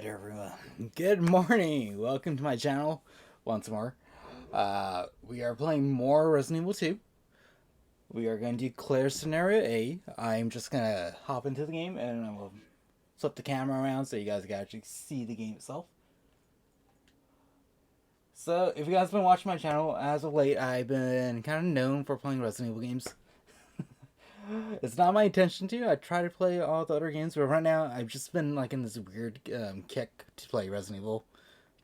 Alright everyone, good morning! Welcome to my channel once more. We are playing more Resident Evil 2. We are going to do Claire's Scenario A. I'm just going to hop into the game and I will flip the camera around so you guys can actually see the game itself. So, if you guys have been watching my channel, as of late, I've been kind of known for playing Resident Evil games. It's not my intention to. I try to play all the other games, but right now I've just been like in this weird kick to play Resident Evil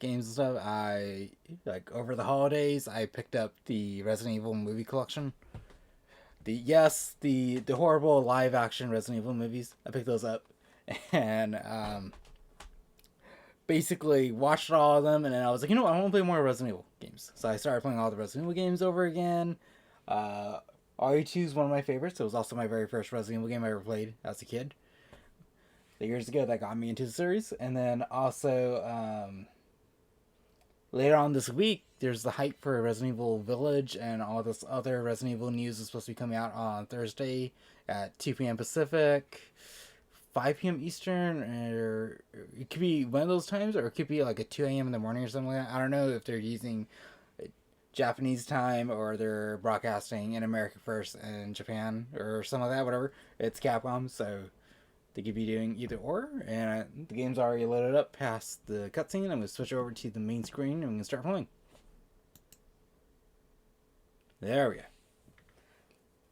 games and stuff. I like over the holidays I picked up the Resident Evil movie collection. The horrible live action Resident Evil movies. I picked those up and basically watched all of them, and then I was like, you know what, I want to play more Resident Evil games. So I started playing all the Resident Evil games over again. RE2 is one of my favorites. It was also my very first Resident Evil game I ever played as a kid. Years ago, that got me into the series. And then also, later on this week, there's the hype for Resident Evil Village, and all this other Resident Evil news is supposed to be coming out on Thursday at 2 p.m. Pacific, 5 p.m. Eastern, or it could be one of those times, or it could be like at 2 a.m. in the morning or something like that. I don't know if they're using Japanese time or they're broadcasting in America first and Japan or something like that, whatever. It's Capcom, so they could be doing either or. And the game's already loaded up past the cutscene. I'm going to switch over to the main screen and we can start playing. There we go.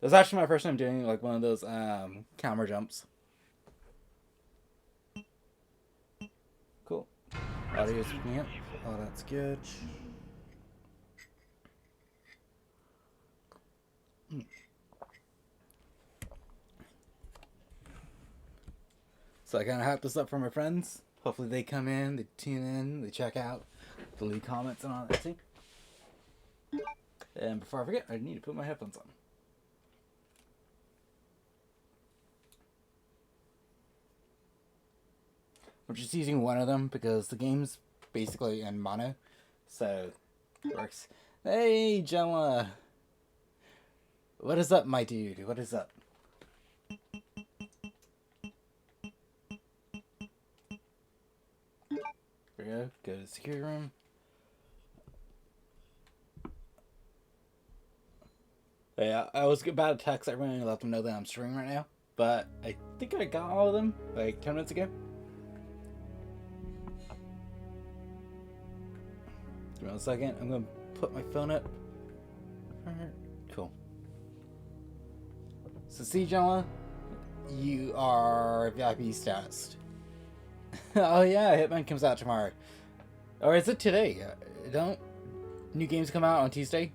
This is actually my first time doing like one of those camera jumps. Cool. Audio's picking up. Oh, that's good. So I kind of hyped this up for my friends. Hopefully they come in, they tune in, they check out, they leave comments and all that too. And before I forget, I need to put my headphones on. I'm just using one of them because the game's basically in mono, so it works. Hey, Gemma! What is up, my dude? What is up? There we go. Go to the security room. Yeah, I was about to text everyone and let them know that I'm streaming right now, but I think I got all of them like 10 minutes ago. Give me 1 second. I'm gonna put my phone up. Alright, cool. So see, Gemma, you are VIP status. Oh yeah, Hitman comes out tomorrow. Or is it today? Don't new games come out on Tuesday?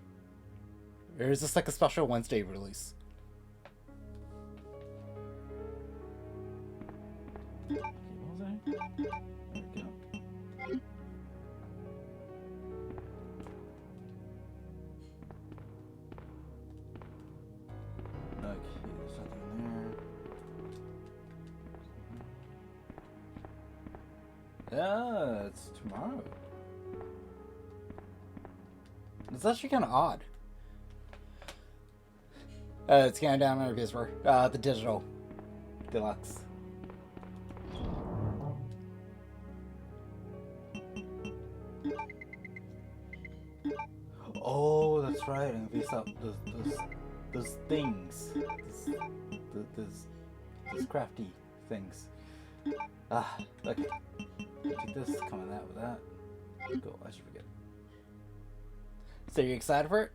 Or is this like a special Wednesday release? There we go. Okay, there's nothing there. Yeah, it's tomorrow. It's actually kind of odd. It's counting down on our PS4. The digital deluxe. Oh, that's right. And we saw those things. Those crafty things. Ah, okay. Take this, come on that with that. Cool, I should forget. So you're excited for it?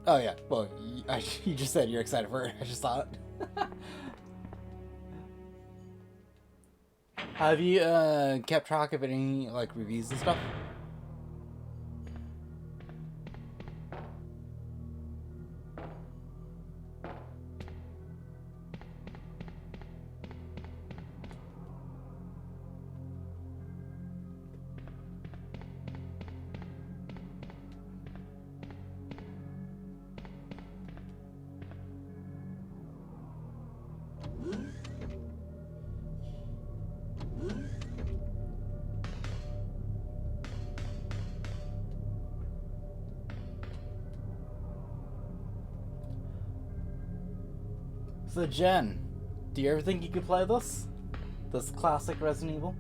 Oh yeah, well, you just said you're excited for it. I just saw it. Have you kept track of any like reviews and stuff? So Jen, do you ever think you could play this? This classic Resident Evil?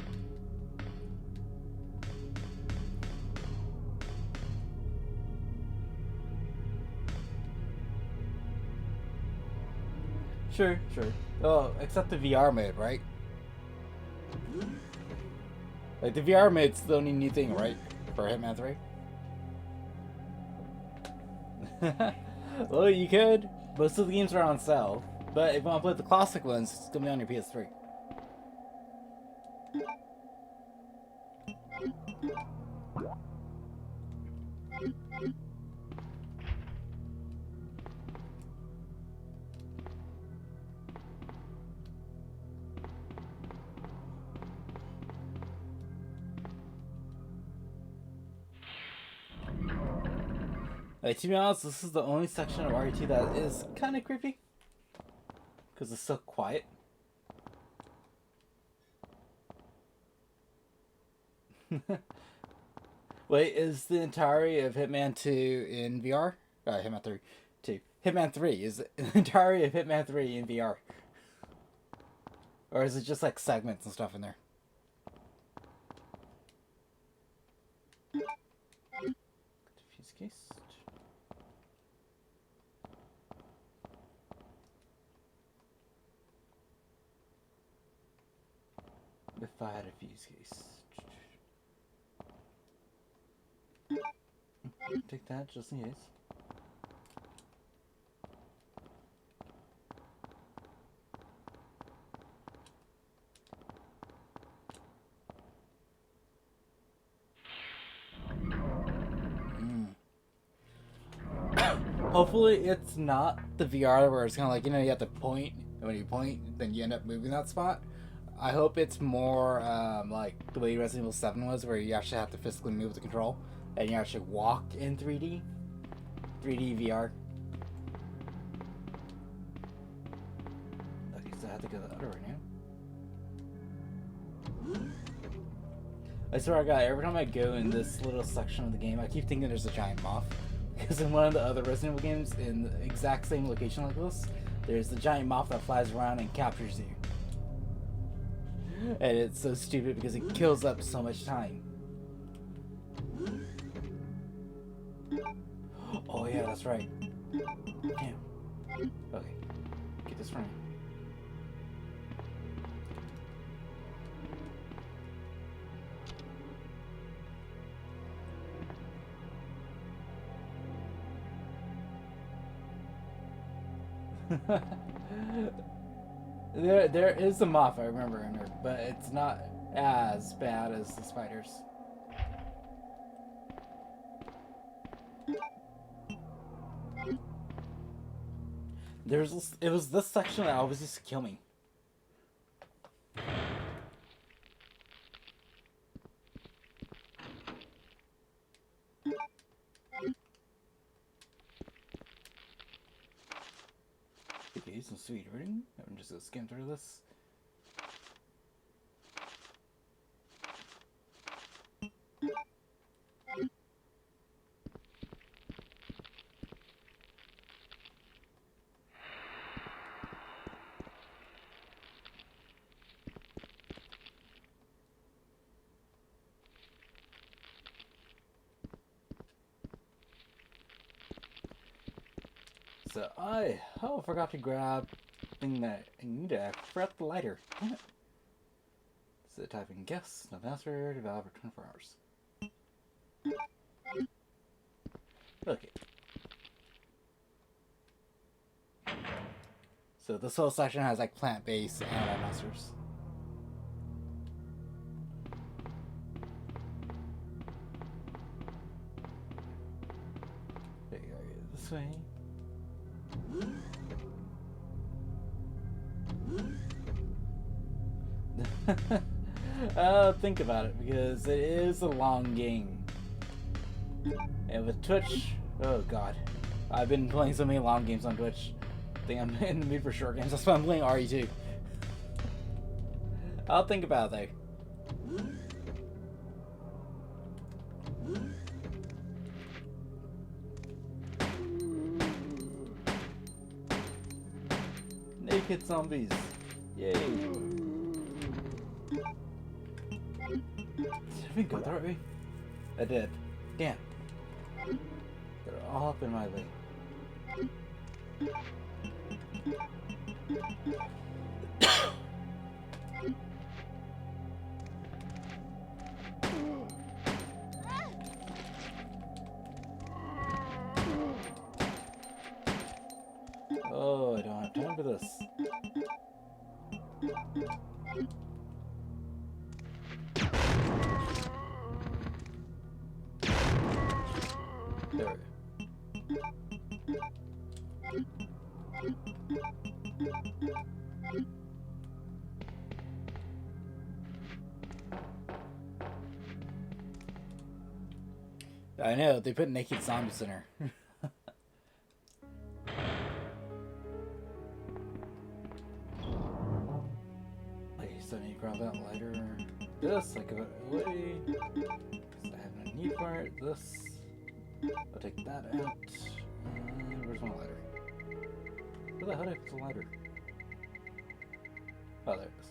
Sure, sure. Oh, except the VR mode, right? Like, the VR mode's the only new thing, right? For Hitman 3? Well, you could. Most of the games are on sale. But if you want to play the classic ones, it's going to be on your PS3. Like, to be honest, this is the only section of RE2 that is kind of creepy. Because it's so quiet. Wait, is the entirety of Hitman 2 in VR? Hitman 3. 2. Hitman 3. Is the entirety of Hitman 3 in VR? Or is it just like segments and stuff in there? Diffuse case. If I had a fuse case. Take that just in case. Hopefully it's not the VR where it's kind of like, you know, you have to point, and when you point, then you end up moving that spot. I hope it's more like the way Resident Evil 7 was, where you actually have to physically move the control, and you actually walk in 3D VR. Okay, so I have to go to the other right now. I swear to God, every time I go in this little section of the game, I keep thinking there's a giant moth. Because in one of the other Resident Evil games, in the exact same location like this, there's the giant moth that flies around and captures you. And it's so stupid because it kills up so much time. Oh yeah, that's right. Damn. Okay. Get this running. There is a moth, I remember, in there, but it's not as bad as the spiders. It was this section that always used to kill me. Okay, some sweet reading. I'm just gonna skim through this. So I forgot to grab the thing that I need to forgot the lighter. Damn it. So typing guess, no password, valid for 24 hours. Okay. So this whole section has like plant-based animal monsters. There you go, this way. Think about it, because it is a long game. And with Twitch, oh god. I've been playing so many long games on Twitch. I think I'm in the mood for short games. That's why I'm playing RE2. I'll think about it though. Naked zombies. Yay. Did we go the right way? I did. Damn. They're all up in my way. Oh, I don't have time for this. There we go. I know, they put naked zombies in her. Okay, so I need to grab that lighter. This, I give it away. Because I have no need for it. This, I'll take that out. Where's my lighter? Where the hell did I put the lighter? Oh, there it is.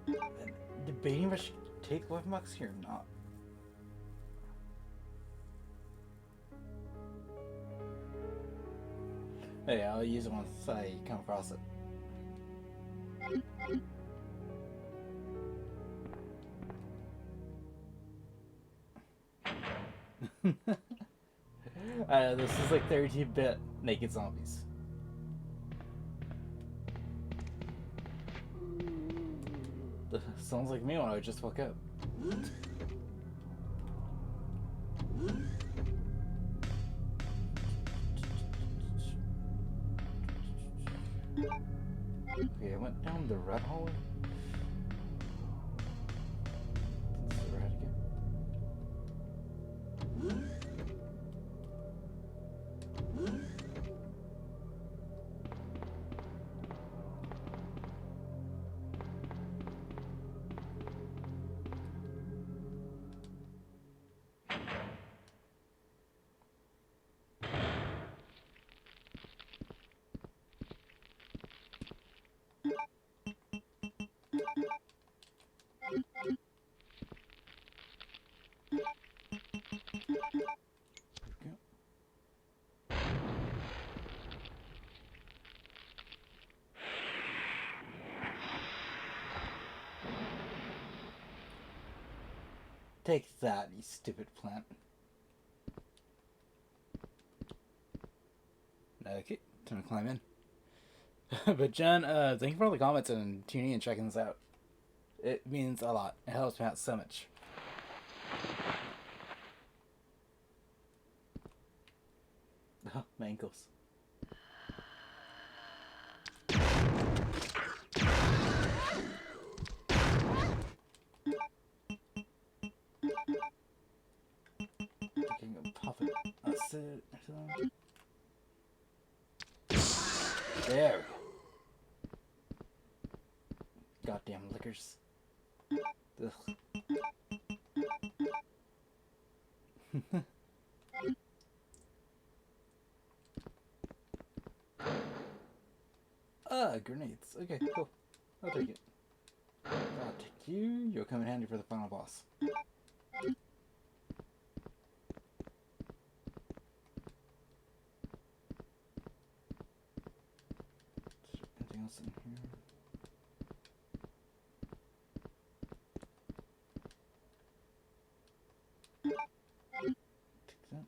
And debating if I should take the weapon box here or not. Hey, I'll use it once I come across it. This is like 32-bit naked zombies. Sounds like me when I just woke up. Okay, I went down the red hallway. This is where I had to go. Take that, you stupid plant. Okay, time to climb in. But Jen, thank you for all the comments and tuning in and checking this out. It means a lot. It helps me out so much. Oh, my ankles. Pop it. That's it. There we go. Goddamn lickers. Ugh. Grenades. Okay, cool. I'll take it. I'll take you. You'll come in handy for the final boss. Anything else in here? Take that.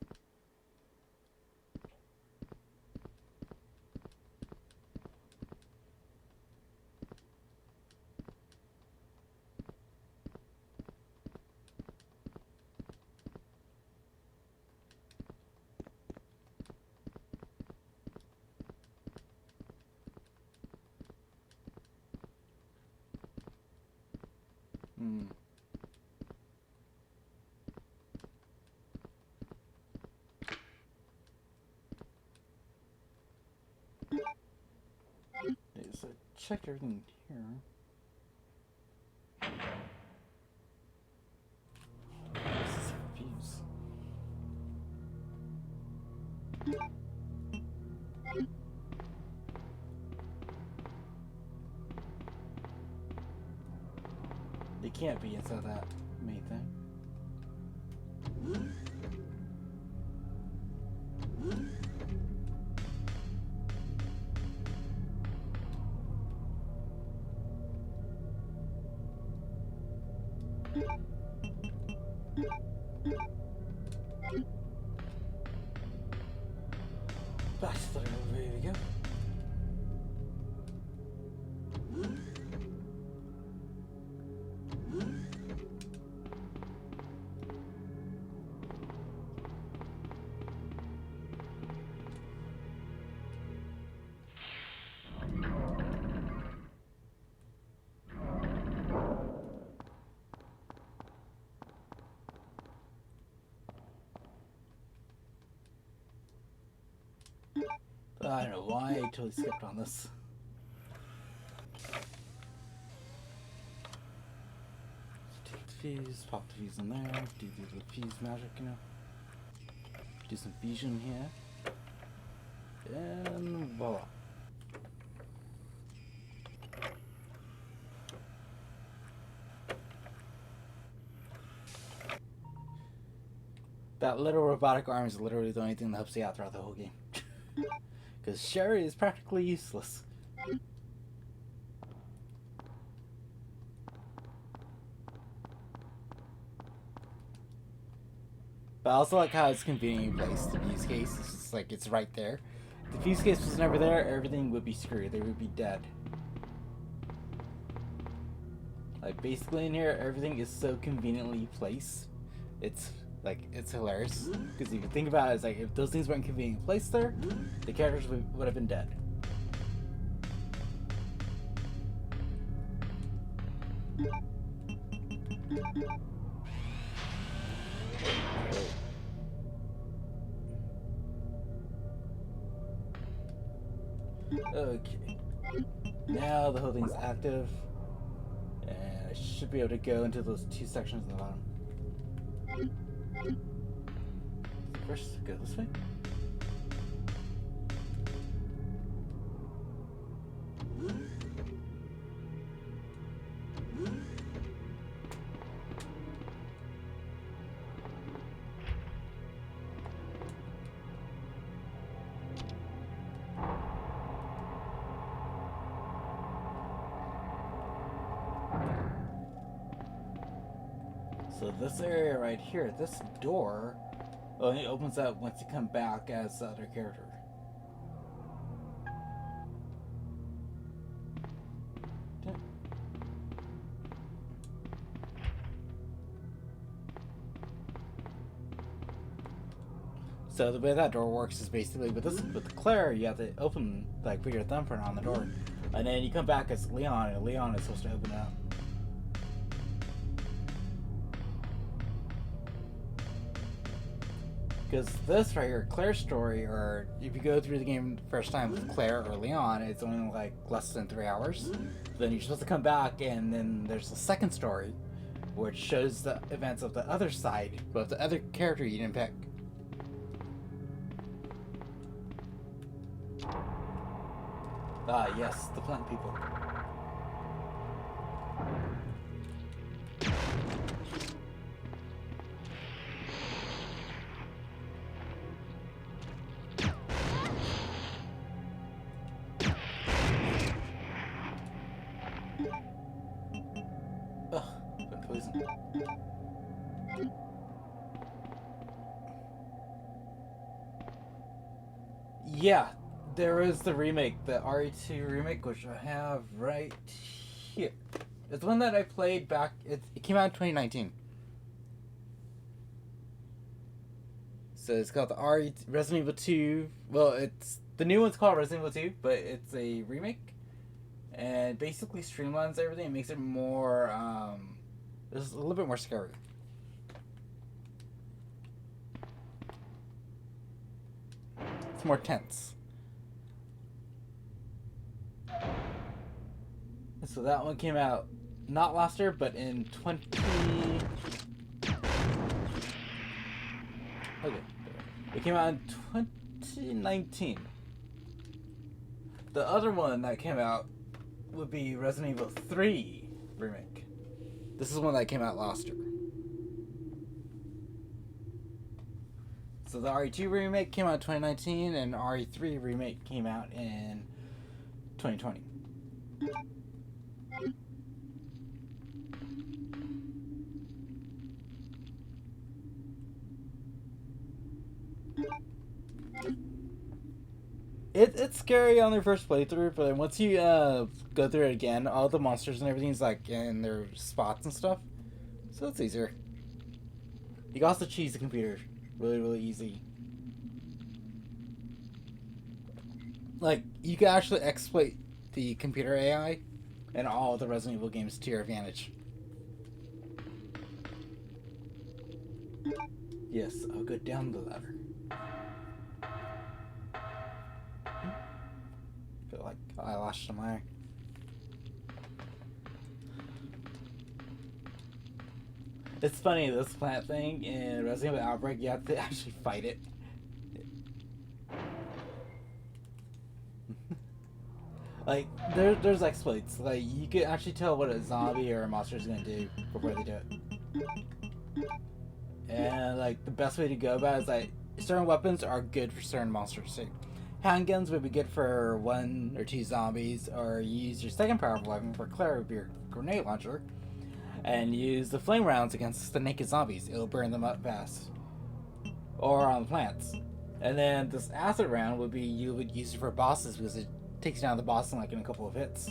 Okay, so checked everything here. This is a fuse. They can't be inside that main thing. Back to the room, here we go. I don't know why I totally skipped on this. Take the fuse, pop the fuse in there, do the fuse magic, you know. Do some fusion here. And voila. That little robotic arm is literally the only thing that helps you out throughout the whole game. Because Sherry is practically useless. But I also like how it's conveniently placed, the fuse case. It's just like, it's right there. If the fuse case was never there, everything would be screwed. They would be dead. Like, basically in here, everything is so conveniently placed. It's, like, it's hilarious. Because if you think about it, it's like, if those things weren't conveniently placed there, the characters would have been dead. Okay. Now the whole thing's active. And I should be able to go into those two sections on the bottom. First, go this way. So this area right here, this door, only opens up once you come back as the other character. So the way that door works is basically with the Claire, you have to open, like, put your thumbprint on the door, and then you come back as Leon, and Leon is supposed to open it up. Because this right here, Claire's story, or if you go through the game the first time with Claire or Leon, it's only like less than 3 hours. Then you're supposed to come back, and then there's the second story, which shows the events of the other side, but the other character you didn't pick. Ah, yes, the plant people. Ugh, been poisoned. Yeah, there is the remake, the RE2 remake, which I have right here. It's one that I played back, it came out in 2019. So it's called the Resident Evil 2. Well, it's the new one's called Resident Evil 2, but it's a remake. And basically streamlines everything and makes it more, it's a little bit more scary. It's more tense. So that one came out not last year, but in 20... Okay. It came out in 2019. The other one that came out would be Resident Evil 3 remake. This is one that came out last year. So the RE2 remake came out in 2019, and RE3 remake came out in 2020. it's scary on their first playthrough, but then once you go through it again, all the monsters and everything's like in their spots and stuff, so it's easier. You can also cheese the computer really easy. Like, you can actually exploit the computer AI in all the Resident Evil games to your advantage. Yes, I'll go down the ladder. Feel like I lost my. It's funny, this plant thing in Resident Evil Outbreak, you have to actually fight it. Like, there's exploits. Like, you can actually tell what a zombie or a monster is going to do before they do it. And, like, the best way to go about it is, like, certain weapons are good for certain monsters. So, handguns would be good for 1 or 2 zombies, or you use your second powerful weapon for Claire with your grenade launcher, and use the flame rounds against the naked zombies. It'll burn them up fast. Or on the plants. And then this acid round would be, you would use it for bosses because it takes down the boss in like in a couple of hits.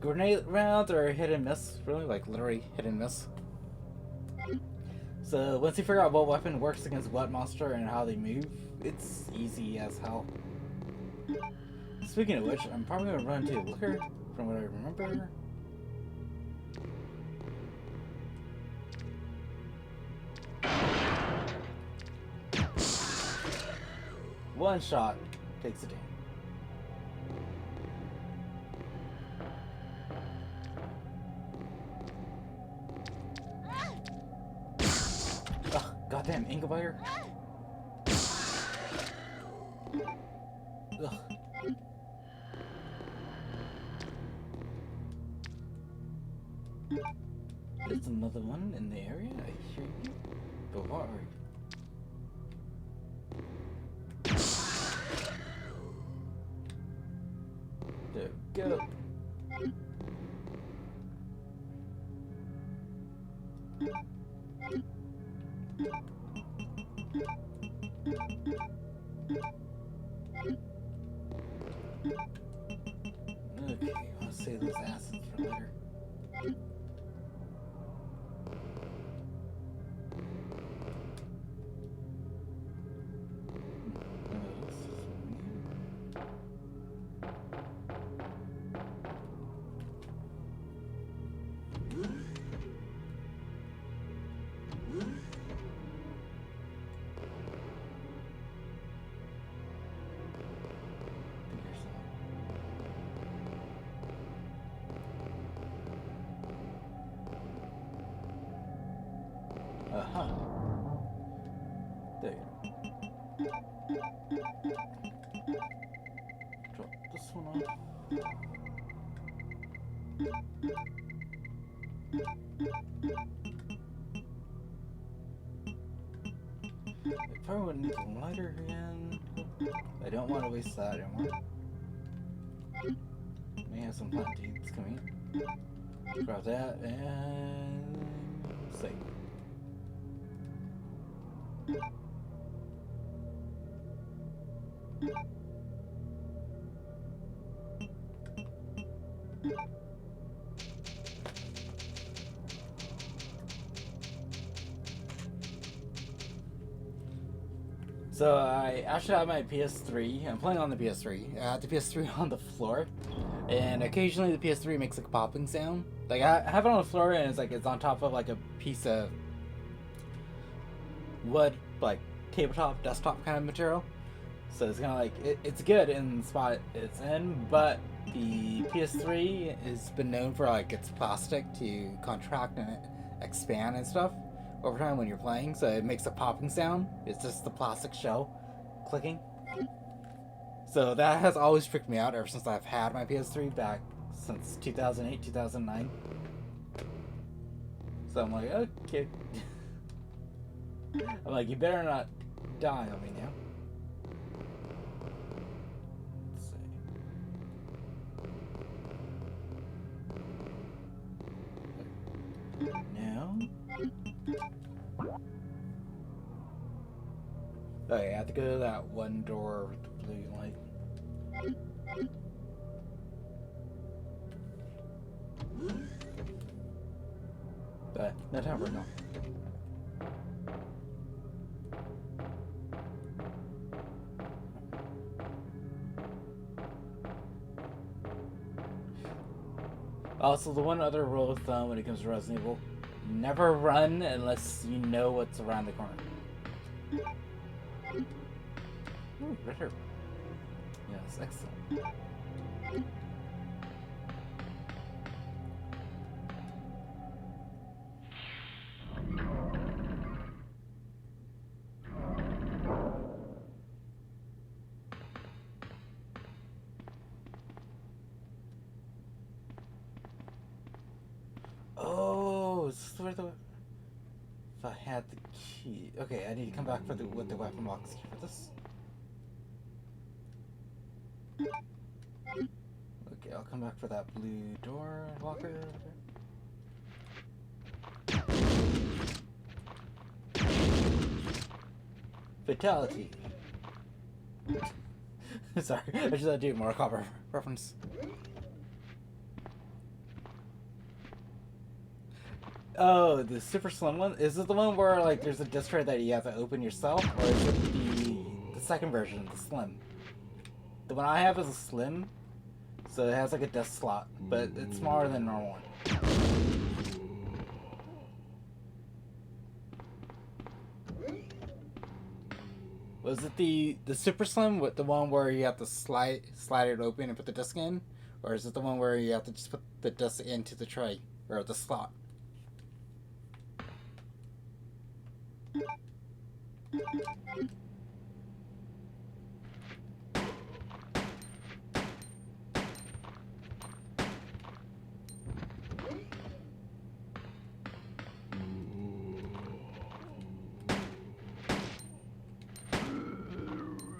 Grenade rounds are hit and miss, really, like literally hit and miss. So once you figure out what weapon works against what monster and how they move, it's easy as hell. Speaking of which, I'm probably gonna run to Liquor from what I remember. One shot takes it down. Ugh, goddamn Inglebyre. Ugh. There's another one in the area, I hear you. But what are you? There we go. Okay, I'll save those acids for later. Uh-huh. There you go. Drop this one off. I probably wouldn't need the lighter again. I don't want to waste that anymore. May have some plant deeds coming in. Grab that and save. So I actually have my PS3. I'm playing on the PS3. I have the PS3 on the floor, and occasionally the PS3 makes like a popping sound. Like I have it on the floor, and it's like it's on top of like a piece of wood, like tabletop, desktop kind of material. So it's kind of like it's good in the spot it's in, but the PS3 has been known for like its plastic to contract and expand and stuff over time when you're playing, so it makes a popping sound. It's just the plastic shell clicking. So that has always freaked me out ever since I've had my PS3 back since 2008, 2009. So I'm like, okay. I'm like, you better not die on me now. Let's see. Now. Okay, I have to go to that one door with the blue light. But no time right now. Also, the one other rule of thumb when it comes to Resident Evil, never run unless you know what's around the corner. Ooh, right here. Yes, excellent. Oh, is this where the... If I had the key... Okay, I need to come back for with the weapon box key for this. Okay, I'll come back for that blue door locker. Fatality. Sorry, I just had to do more copper reference. Oh, the super slim one? Is it the one where like there's a disc tray that you have to open yourself, or is it the second version, the slim? The one I have is a slim, so it has like a disc slot, but it's smaller than the normal one. Was it the super slim with the one where you have to slide it open and put the disc in, or is it the one where you have to just put the disc into the tray or the slot?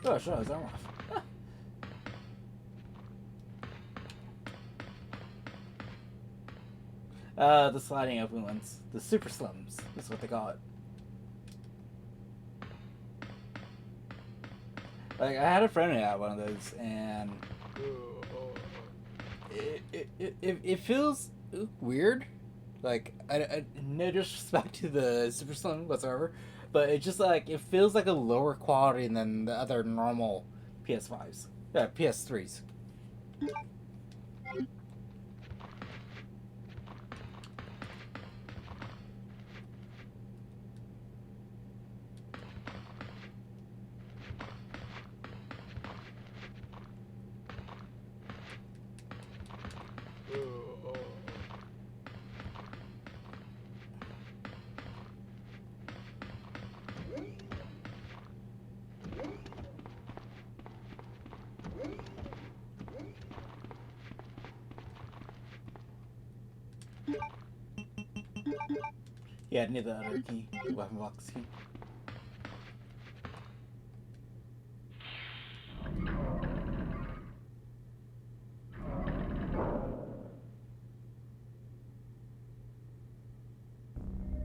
Oh, sure, his arm off. The sliding open ones. The super slims is what they call it. Like, I had a friend who had one of those, and it feels weird. Like, I no disrespect to the super slim whatsoever, but it just like it feels like a lower quality than the other normal PS5s, PS3s. Yeah, I need the other key, the weapon box key.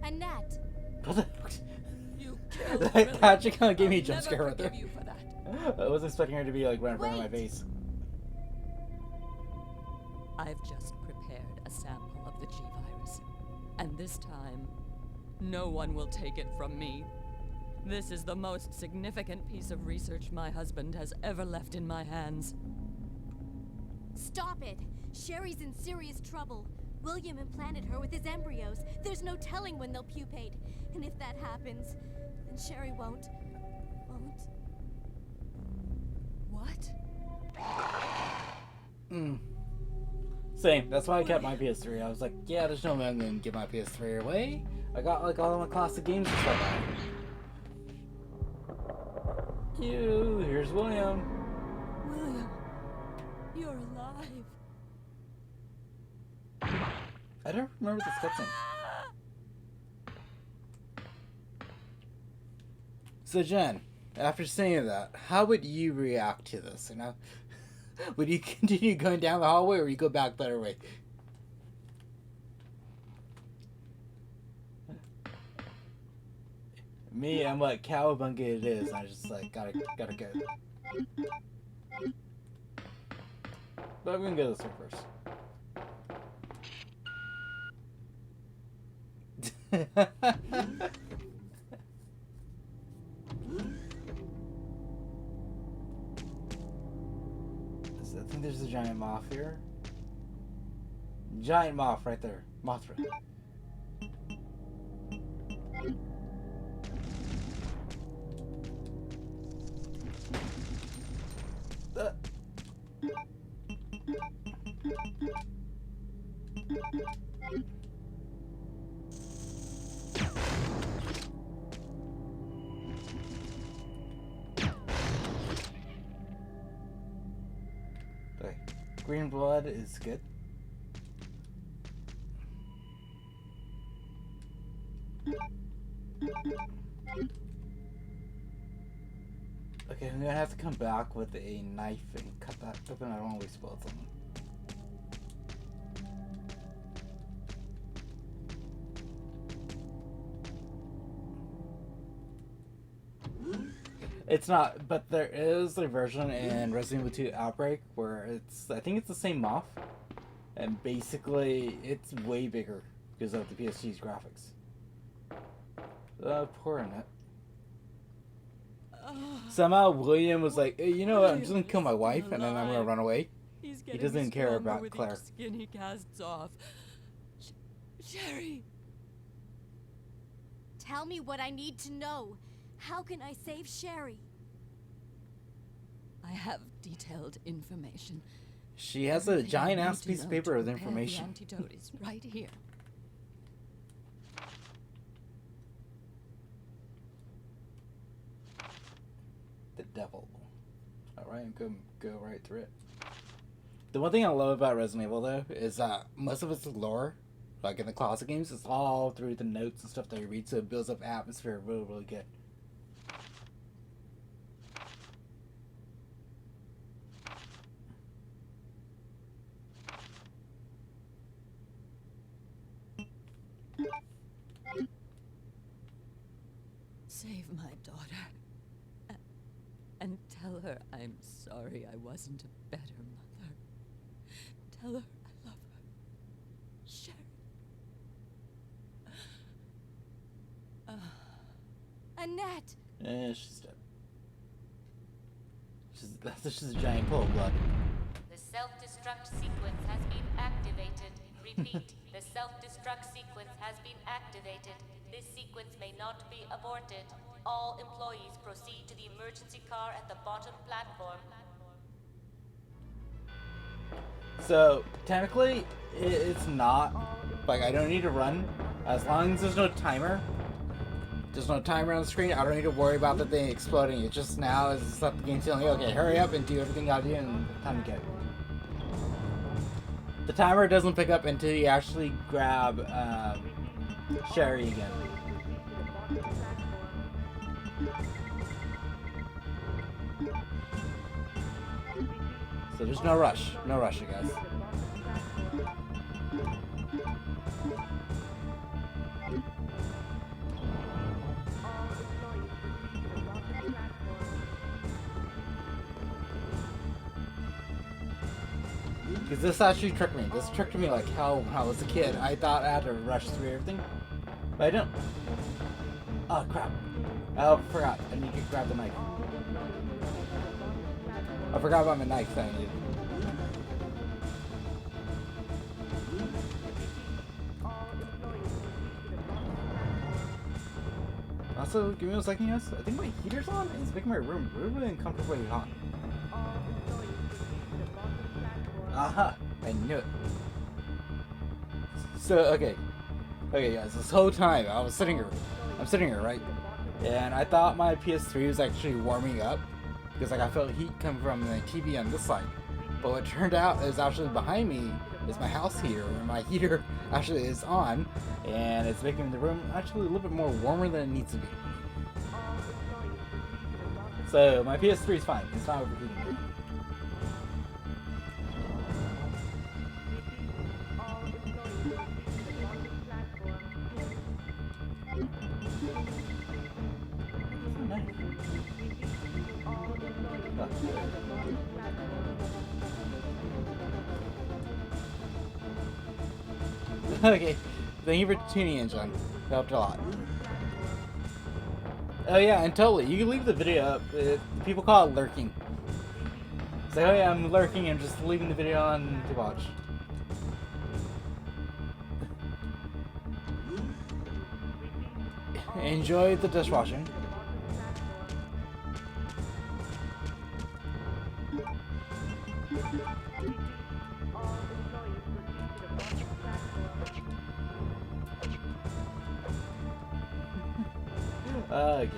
Annette! You killed That actually kind of gave me a I'll jump never scare right there. forgive you for that. I wasn't expecting her to be like right in front of my Wait. face. I've just prepared a sample of the G-Virus. And this time, no one will take it from me. This is the most significant piece of research my husband has ever left in my hands. Stop it! Sherry's in serious trouble. William implanted her with his embryos. There's no telling when they'll pupate. And if that happens, then Sherry won't. What? Same. That's why I kept my PS3. I was like, yeah, there's no way I'm gonna give my PS3 away. I got like all my classic games and stuff. Here's William. William, you're alive. I don't remember this cutscene. So Jen, after seeing that, how would you react to this? You know, would you continue going down the hallway, or you go back the other way? Me, I'm like cowabunga it is. I just like gotta go. But I'm gonna go this way first. I think there's a giant moth here. Giant moth right there. Mothra. Okay. Green blood is good. Okay, I'm gonna have to come back with a knife and cut that open. I don't want to waste bullets on them. It's not, but there is a version in Resident Evil 2 Outbreak where I think it's the same moth, and basically it's way bigger because of the PSG's graphics. Poor Annette. Somehow William was like, hey, you know what, I'm just gonna kill my wife and then I'm gonna run away. He doesn't care about Claire. Skin he casts off. Sherry! Tell me what I need to know. How can I save Sherry? I have detailed information. She has a giant ass piece of paper with The information. antidote is right here. The devil. Alright, I'm go right through it. The one thing I love about Resident Evil though is that most of its lore, like in the classic games, it's all through the notes and stuff that you read, so it builds up atmosphere really, really good. Save my daughter. And tell her I'm sorry I wasn't a better mother. Tell her I love her. Sherry. Annette! She's dead. She's a giant pool of blood. The self-destruct sequence has been activated. Repeat, the self-destruct sequence has been activated. This sequence may not be aborted. All employees proceed to the emergency car at the bottom platform. So, technically, it's not, like, I don't need to run. As long as there's no timer. There's no timer on the screen, I don't need to worry about the thing exploding. It just now is stuff the game's telling you, okay, hurry up and do everything you gotta do and time to go. The timer doesn't pick up until you actually grab Sherry again. So there's no rush. No rush, you guys. Because this actually tricked me. This tricked me like hell when I was a kid. I thought I had to rush through everything. But I don't. Oh, crap. Oh, I forgot. I need to grab the knife. I forgot about my knife that I needed. Also, give me a second, guys. I think my heater's on and it's making my room really uncomfortably hot. Aha! I knew it. So, okay. Okay, guys, this whole time I'm sitting here, right? And I thought my PS3 was actually warming up because like I felt heat come from the TV on this side. But what turned out is actually behind me is my house heater, and my heater actually is on, and it's making the room actually a little bit more warmer than it needs to be. So my PS3 is fine. It's not overheating. Okay. Thank you for tuning in, John. It helped a lot. Oh yeah, and totally, you can leave the video up. People call it lurking. Say, oh yeah, I'm lurking. I'm just leaving the video on to watch. Enjoy the dishwashing. Good.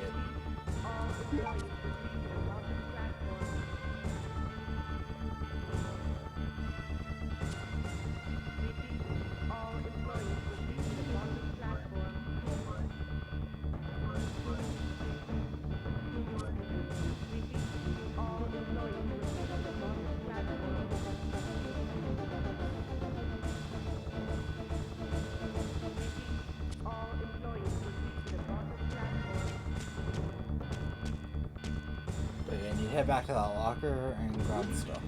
And you head back to that locker and grab the stuff.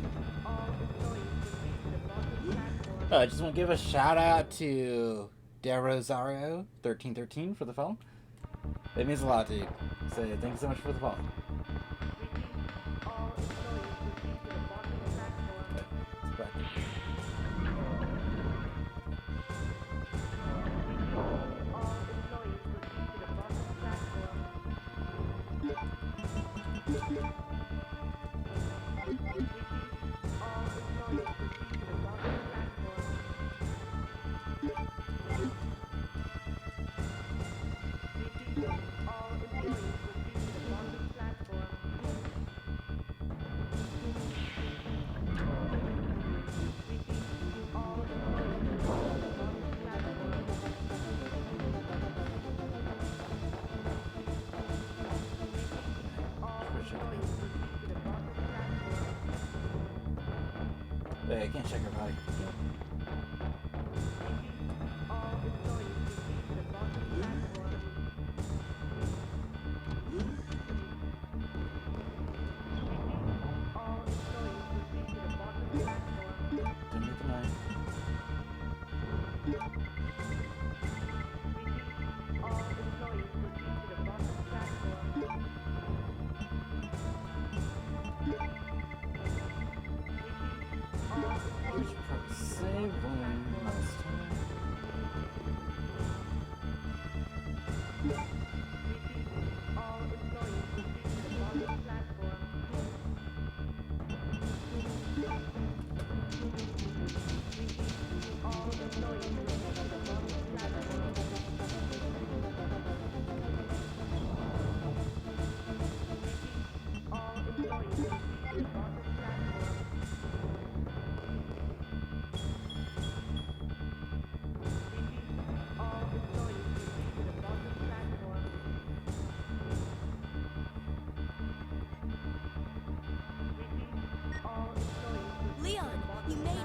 I just want to give a shout out to DeRosario1313 for the phone. It means a lot, dude. So thank you so much for the phone. Wait, I can't check her body. Didn't need the knife. We should probably save one last time. Leon, you made it.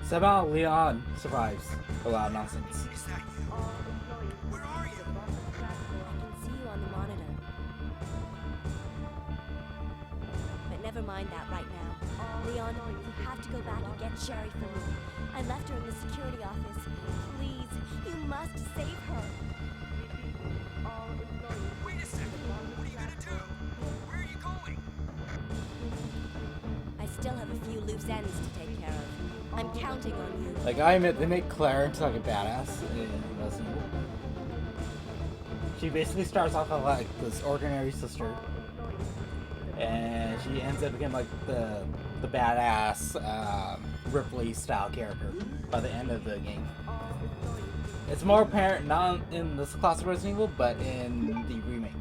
Somehow Leon survives a lot of nonsense. Is that you? Where are you? I can see you on the monitor. But never mind that right now. Leon, you have to go back and get Sherry for me. I left her in the security office. Please, you must save her. Wait a second. What are you gonna do? Where are you going? I still have a few loose ends to take care of. I'm counting on you. Like, I admit, they make Claire into like a badass in Resident Evil. She basically starts off as like this ordinary sister, and she ends up becoming like the badass Ripley style character by the end of the game. It's more apparent not in this classic Resident Evil, but in the remake.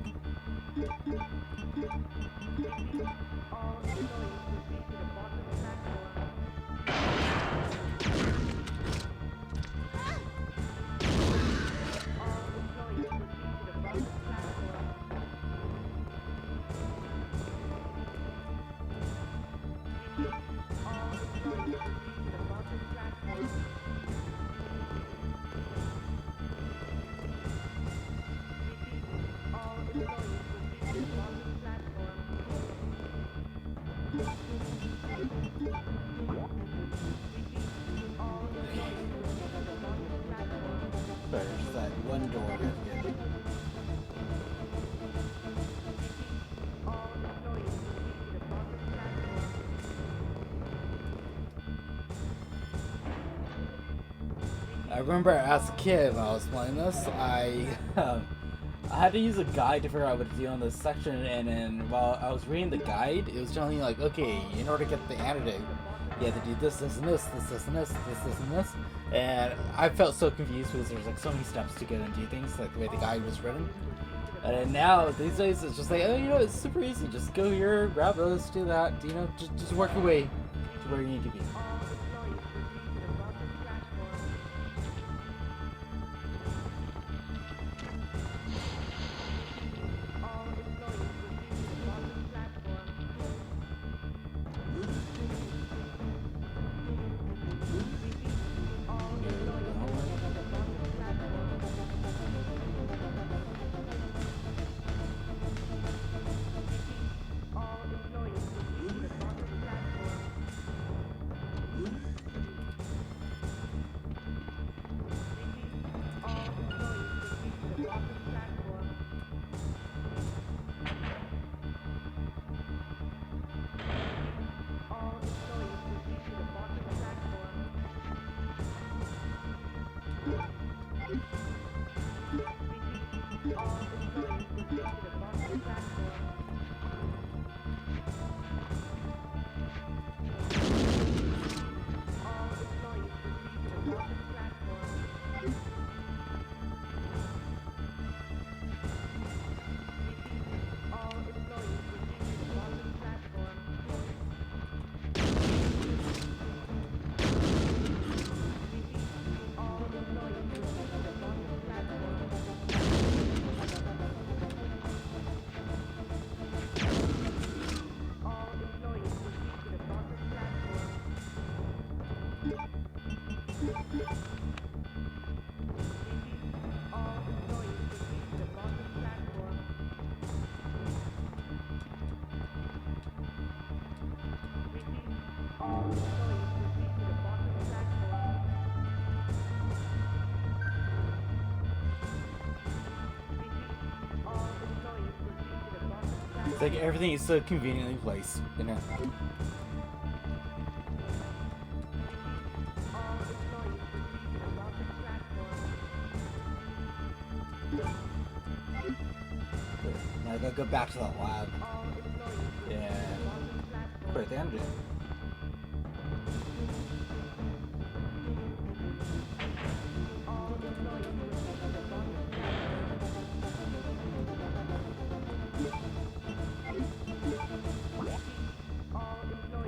I remember as a kid when I was playing this, I had to use a guide to figure out what to do on this section, and then while I was reading the guide, it was telling me like, okay, in order to get the antidote, you have to do this, this, and this, this, this, and this, this, this, and this. And I felt so confused because there's like so many steps to go and do things, like the way the guide was written. And then now, these days, it's just like, oh, you know, it's super easy. Just go here, grab this, do that, you know, just work your way to where you need to be. It's like everything is so conveniently placed, you know. Now I gotta go back to the lab. Yeah. Quite the end of it.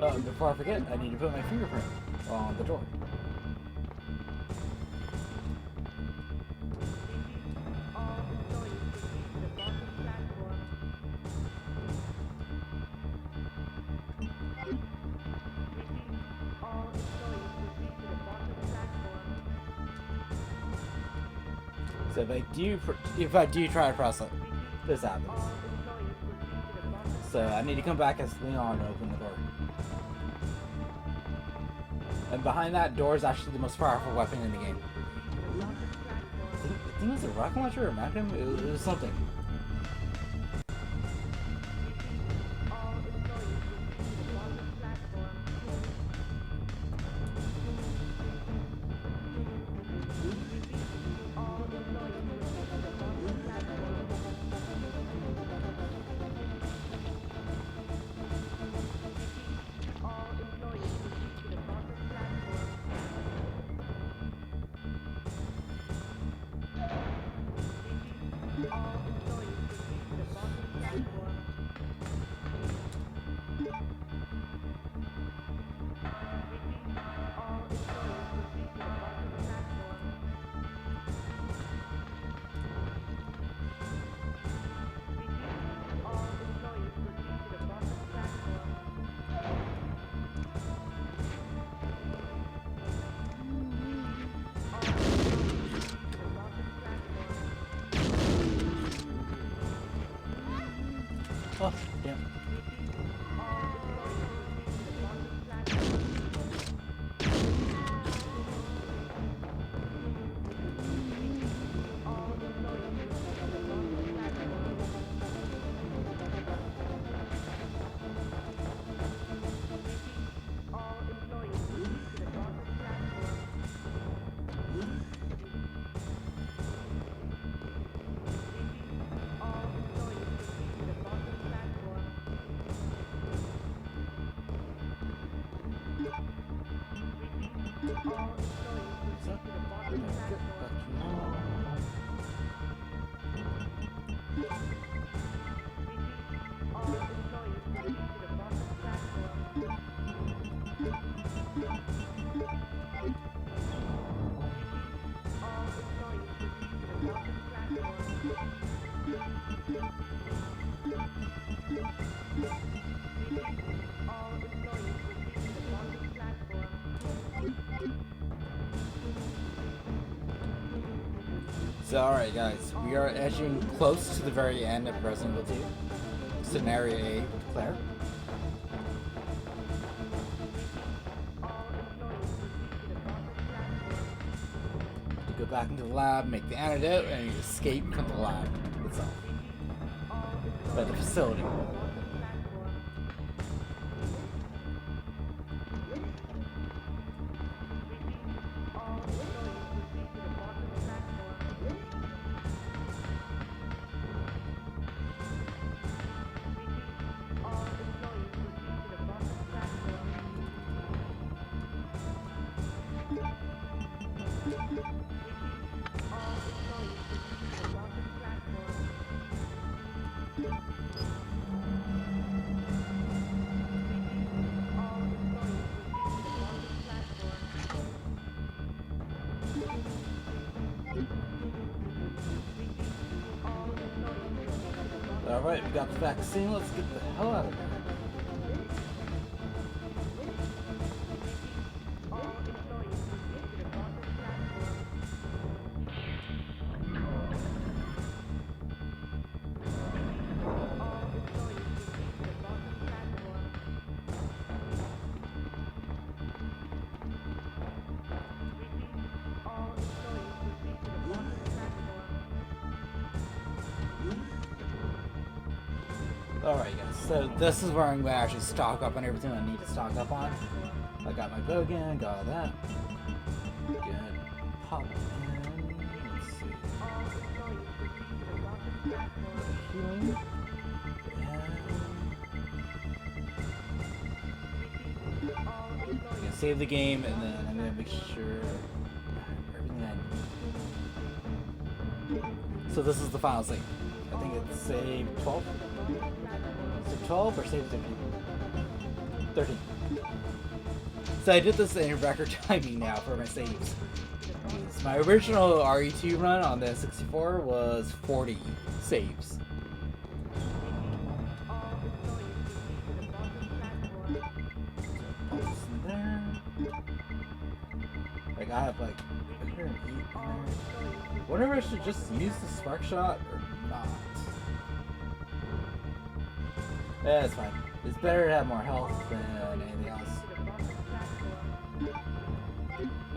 Oh, and before I forget, I need to put my fingerprint on the door. So if I do try to press it, this happens. So I need to come back as Leon and open the door. And behind that door is actually the most powerful weapon in the game. I think it was a rocket launcher or a magnum? It was something. Oh, damn. So, alright guys, we are edging close to the very end of Resident Evil 2. Scenario A with Claire. You go back into the lab, make the antidote, and you escape from the lab itself. By the facility. Alright, we got the vaccine, let's get the hell out of here. Alright guys, so this is where I'm going to actually stock up on everything I need to stock up on. I got my bow gun, got all that. Good. Pop in. Let's see. Healing. I'm going to save the game and then I'm going to make sure I have everything I need. So this is the final save. I think it's save 12. Save 12 or save 13? 13. So I did this in record timing now for my saves. My original RE2 run on the 64 was 40 saves. There. Like I have like 108 in there. Wonder if I should just use the spark shot or not. Yeah, it's fine. It's better to have more health than anything else.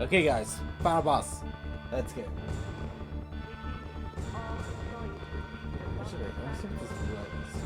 Okay guys, final boss. Let's go. Actually, wait, let me see what this blood is.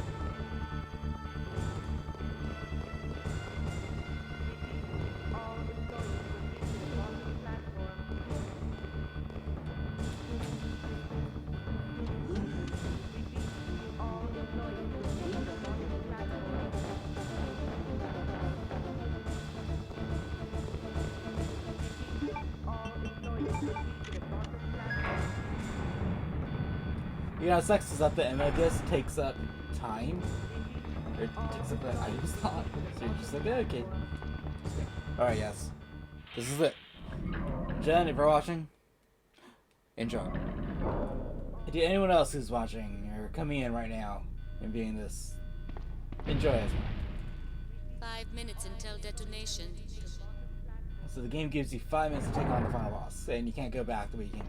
You know, sucks is that the ammo disc takes up time. Or it takes up the item slot. So you're just like, yeah, okay. Alright, yes. This is it. Jen, if you're watching, enjoy. To anyone else who's watching or coming in right now and viewing this, enjoy as well. 5 minutes until detonation. So the game gives you 5 minutes to take on the final boss, and you can't go back the way you came.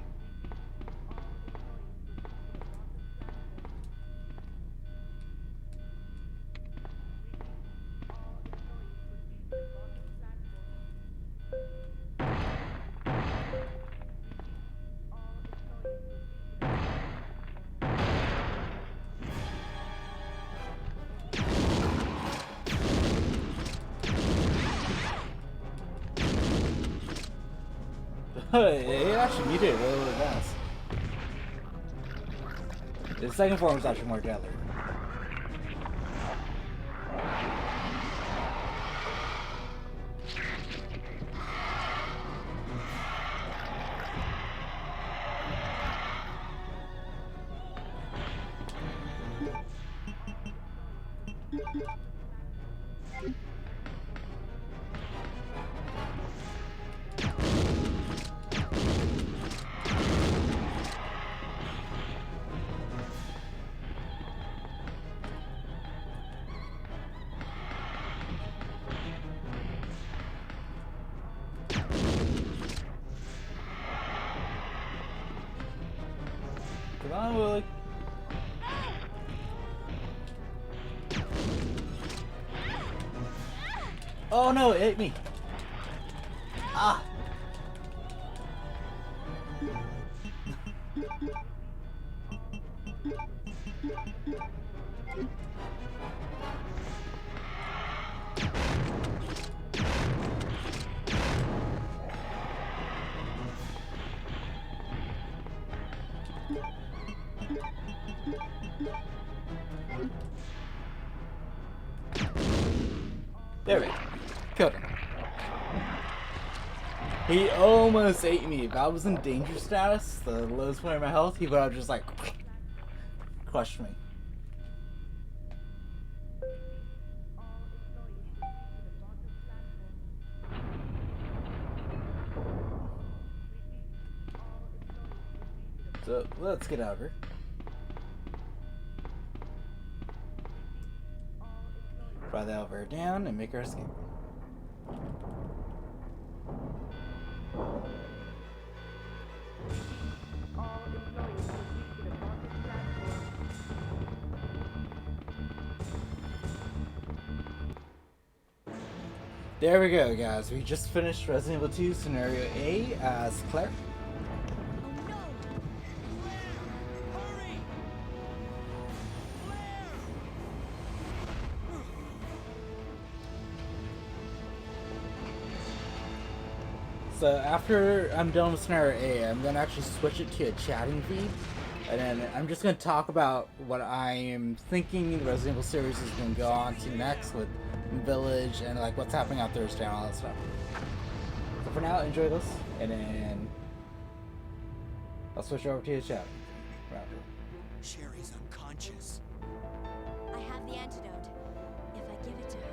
It actually muted it really, really fast. The second form is actually more deadly. Come on, Willie. Oh no, it ate me. Ah. There we go. Killed him. He almost ate me. If I was in danger status, the lowest point of my health, he would have just like crushed me. So let's get out of here. Fly the elevator down and make our escape. There we go, guys. We just finished Resident Evil 2 Scenario A as Claire. Oh no! Hurry! Claire! So after I'm done with Scenario A, I'm gonna actually switch it to a chatting feed, and then I'm just gonna talk about what I am thinking the Resident Evil series is gonna go on to next with Village and like what's happening on Thursday and all that stuff. So for now, enjoy this, and then I'll switch over to a chat. Sherry's unconscious. I have the antidote. If I give it to her.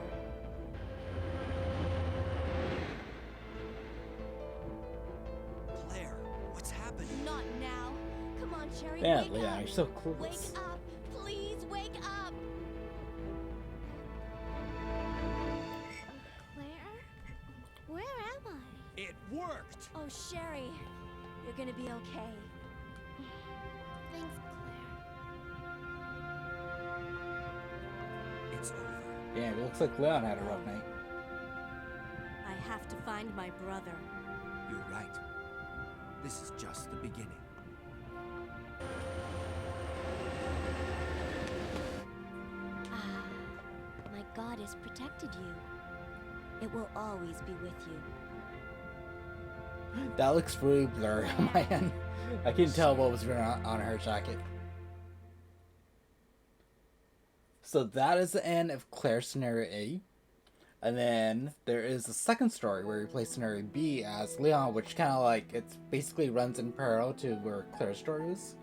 Claire, what's happening? Not now. Come on, Sherry. Man, wake Leon, up. you're so Wake clueless. up. Please wake up. Claire? Where am I? It worked! Oh, Sherry. You're gonna be okay. Thanks, Claire. It's over. Damn, it looks like Leon had a rough night. I have to find my brother. You're right. This is just the beginning. Ah, my God has protected you. It will always be with you. That looks really blurry on my end. I couldn't tell what was written on her jacket. So that is the end of Claire's Scenario A. And then there is the second story where we play Scenario B as Leon, which kind of like, it basically runs in parallel to where Claire's story is.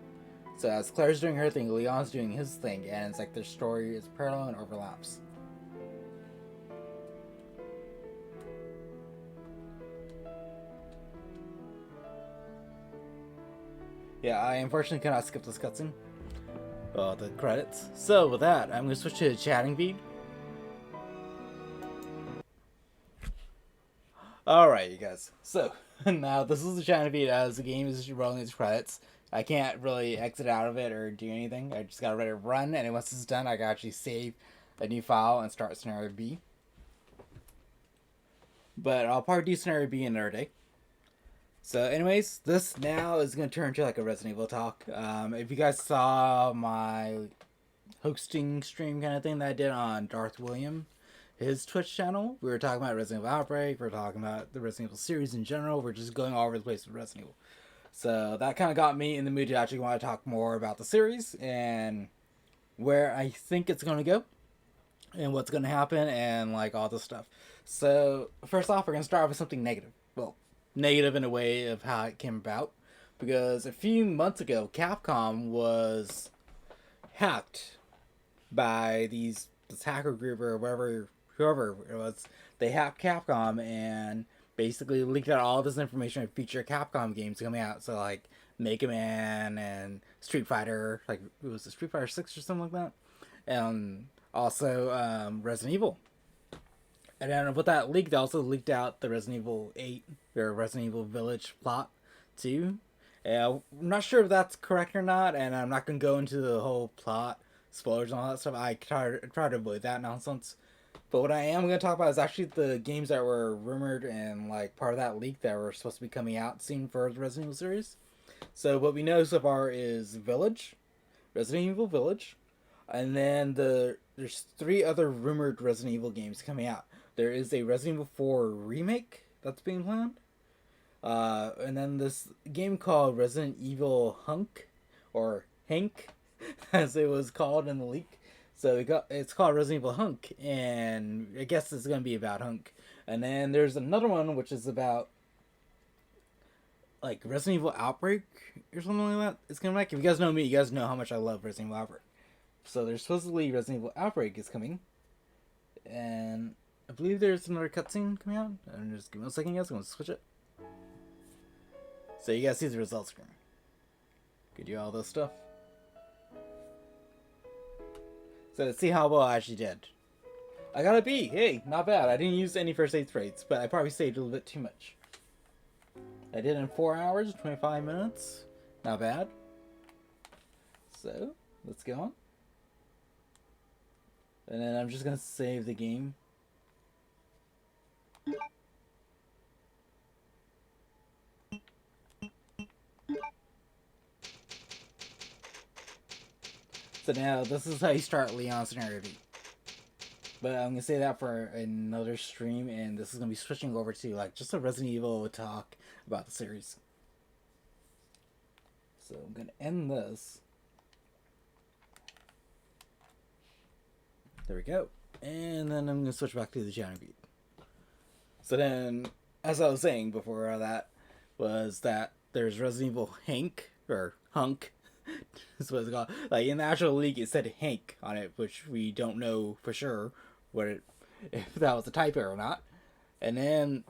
So as Claire's doing her thing, Leon's doing his thing, and it's like their story is parallel and overlaps. Yeah, I unfortunately cannot skip this cutscene. The credits. So with that, I'm going to switch to the chatting feed. Alright, you guys. So, now this is the chatting feed as the game is rolling its credits. I can't really exit out of it or do anything. I just gotta let it run, and once it's done, I can actually save a new file and start Scenario B. But I'll probably do Scenario B another day. So anyways, this now is going to turn into like a Resident Evil talk. If you guys saw my hosting stream kind of thing that I did on Darth William, his Twitch channel, we were talking about Resident Evil Outbreak, we were talking about the Resident Evil series in general, we're just going all over the place with Resident Evil. So that kind of got me in the mood to actually want to talk more about the series and where I think it's going to go and what's going to happen and like all this stuff. So first off, we're going to start with something negative. Well, negative in a way of how it came about, because a few months ago Capcom was hacked by these this hacker group or whoever it was, they hacked Capcom and basically leaked out all this information of future Capcom games coming out. So like Mega Man and Street Fighter, like it was Street Fighter 6 or something like that, and also Resident Evil. And then with that leak, they also leaked out the Resident Evil 8 or Resident Evil Village plot too. I'm not sure if that's correct or not, and I'm not gonna go into the whole plot spoilers and all that stuff. I try to avoid that nonsense. But what I am gonna talk about is actually the games that were rumored and like part of that leak that were supposed to be coming out soon for the Resident Evil series. So what we know so far is Village, Resident Evil Village, and then there's 3 other rumored Resident Evil games coming out. There is a Resident Evil 4 remake that's being planned. And then this game called Resident Evil Hunk, or Hank, as it was called in the leak. So it's called Resident Evil Hunk, and I guess it's going to be about Hunk. And then there's another one which is about like Resident Evil Outbreak or something like that. It's coming back. If you guys know me, you guys know how much I love Resident Evil Outbreak. So there's supposedly Resident Evil Outbreak is coming, and I believe there's another cutscene coming out. And just give me a second, guys. I'm gonna switch it. So you guys see the results screen. Could do all this stuff. So let's see how well I actually did. I got a B. Hey, not bad. I didn't use any first aid sprays, but I probably saved a little bit too much. I did in 4 hours, 25 minutes. Not bad. So let's go on. And then I'm just gonna save the game. So now, this is how you start Leon Scenario B. But I'm going to say that for another stream, and this is going to be switching over to, like, just a Resident Evil talk about the series. So I'm going to end this. There we go. And then I'm going to switch back to the Johnny Beat. So then, as I was saying before that, was that there's Resident Evil Hank, or Hunk. That's what it's called. Like in the actual leak, it said Hank on it, which we don't know for sure if that was a typo or not. And then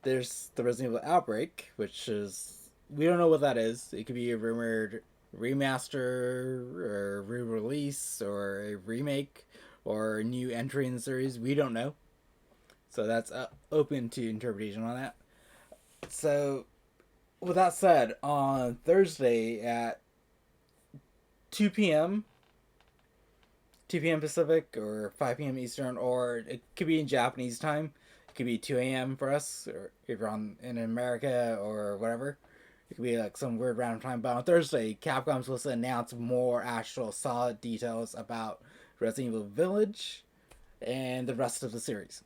there's the Resident Evil Outbreak, which is, we don't know what that is. It could be a rumored remaster or re-release or a remake or a new entry in the series. We don't know. So that's open to interpretation on that. So with that said, on Thursday at 2 p.m. Pacific or 5 p.m. Eastern, or it could be in Japanese time. It could be 2 a.m. for us, or if you're in America or whatever. It could be like some weird random time. But on Thursday, Capcom's supposed to announce more actual solid details about Resident Evil Village and the rest of the series.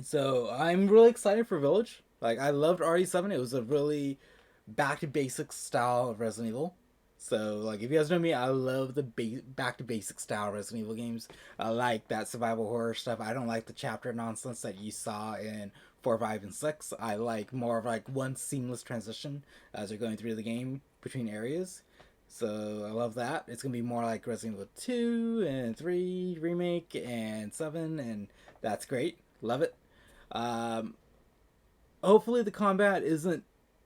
So I'm really excited for Village. Like, I loved RE7. It was a really back to basics style of Resident Evil. So, like, if you guys know me, I love the back-to-basic style Resident Evil games. I like that survival horror stuff. I don't like the chapter nonsense that you saw in 4, 5, and 6. I like more of, like, one seamless transition as you're going through the game between areas. So, I love that. It's going to be more like Resident Evil 2 and 3 Remake and 7, and that's great. Love it. Hopefully the combat isn't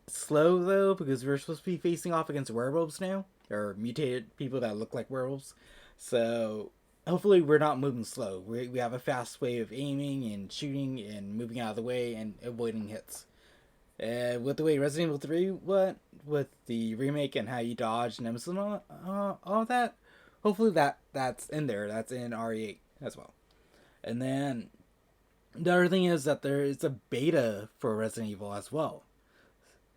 slow though, because we're supposed to be facing off against werewolves now, or mutated people that look like werewolves. So hopefully we're not moving slow. We have a fast way of aiming and shooting and moving out of the way and avoiding hits. With the way Resident Evil 3 went, with the remake and how you dodge nemesis and all that, hopefully that's in there. That's in RE8 as well. And then the other thing is that there is a beta for Resident Evil as well.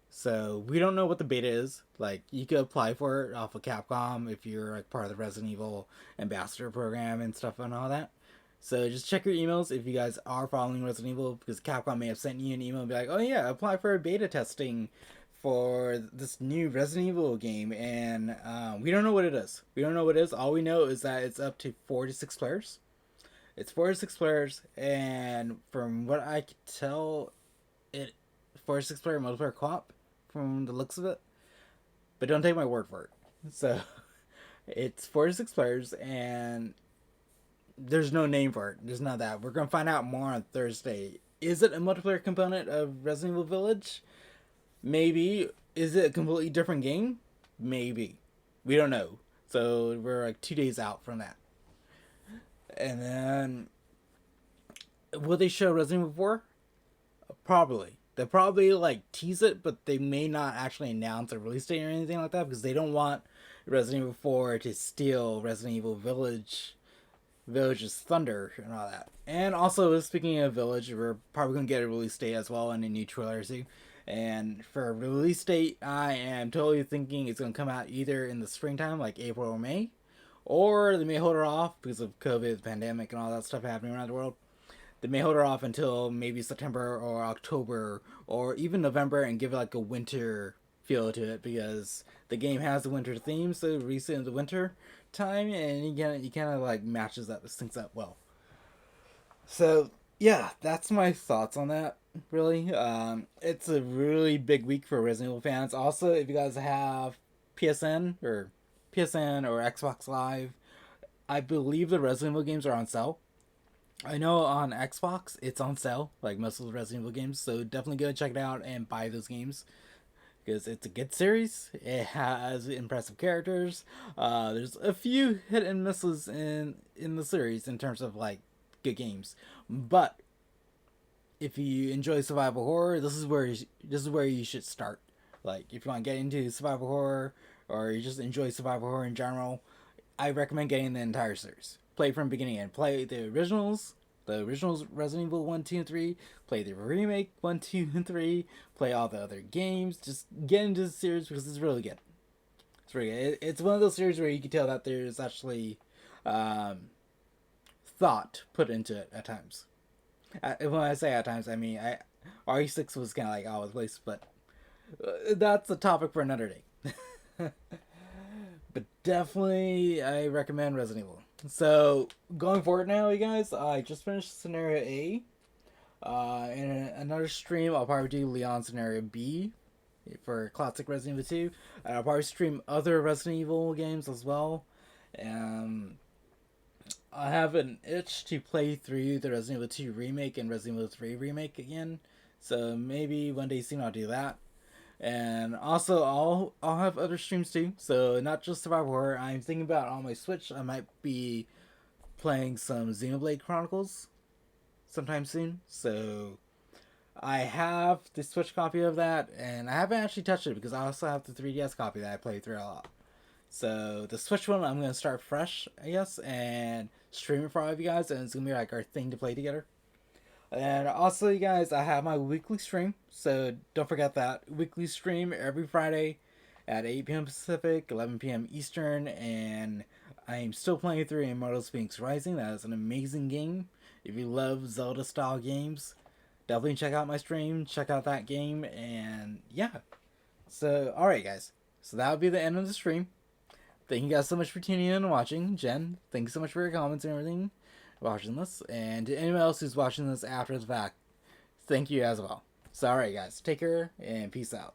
So we don't know what the beta is. Like, you could apply for it off of Capcom if you're like part of the Resident Evil Ambassador program and stuff and all that. So just check your emails if you guys are following Resident Evil, because Capcom may have sent you an email and be like, oh yeah, apply for a beta testing for this new Resident Evil game. And we don't know what it is. We don't know what it is. All we know is that it's up to 4 to 6 players. It's 4 to 6 players, and from what I could tell, 4 to 6 player multiplayer co-op from the looks of it. But don't take my word for it. So it's 4 to 6 players, and there's no name for it. There's none of that. We're gonna find out more on Thursday. Is it a multiplayer component of Resident Evil Village? Maybe. Is it a completely different game? Maybe. We don't know. So we're like 2 days out from that. And then, will they show Resident Evil 4? Probably. They'll probably like tease it, but they may not actually announce a release date or anything like that, because they don't want Resident Evil 4 to steal Resident Evil Village's thunder and all that. And also, speaking of Village, we're probably going to get a release date as well, and a new trailer too. And for a release date, I am totally thinking it's going to come out either in the springtime, like April or May, or they may hold it off because of COVID, the pandemic, and all that stuff happening around the world. They may hold it off until maybe September or October or even November and give it like a winter feel to it, because the game has a winter theme, so release it in the winter time, and you kind of like matches that, syncs up well. So yeah, that's my thoughts on that. Really, it's a really big week for Resident Evil fans. Also, if you guys have PSN or Xbox Live, I believe the Resident Evil games are on sale. I know on Xbox it's on sale, like most of the Resident Evil games, so definitely go check it out and buy those games, because it's a good series. It has impressive characters. There's a few hit and misses in the series in terms of like good games, but if you enjoy survival horror, this is where you should start. Like, if you want to get into survival horror, or you just enjoy survival horror in general, I recommend getting the entire series. Play from beginning and play the originals Resident Evil 1, 2, and 3, play the remake 1, 2, and 3, play all the other games. Just get into the series because it's really good. It's really good. It's one of those series where you can tell that there's actually thought put into it at times. When I say at times, I mean RE6 was kind of like all over the place, but that's a topic for another day. But definitely, I recommend Resident Evil. So, going forward now, you guys, I just finished Scenario A. In another stream, I'll probably do Leon Scenario B for classic Resident Evil 2. And I'll probably stream other Resident Evil games as well. I have an itch to play through the Resident Evil 2 remake and Resident Evil 3 remake again. So, maybe one day soon I'll do that. And also, I'll have other streams too. So not just survival horror. I'm thinking about on my Switch, I might be playing some Xenoblade Chronicles sometime soon. So I have the Switch copy of that, and I haven't actually touched it because I also have the 3DS copy that I play through a lot. So the Switch one, I'm gonna start fresh, I guess, and stream it for all of you guys, and it's gonna be like our thing to play together. And also, you guys, I have my weekly stream, so don't forget that. Weekly stream every Friday at 8 p.m. Pacific, 11 p.m. Eastern, and I'm still playing through Immortals Phoenix Rising. That is an amazing game. If you love Zelda-style games, definitely check out my stream, check out that game, and yeah. So, alright guys, so that would be the end of the stream. Thank you guys so much for tuning in and watching. Jen, thank you so much for your comments and everything. Watching this, and to anyone else who's watching this after the fact, thank you as well. So alright guys, take care and peace out.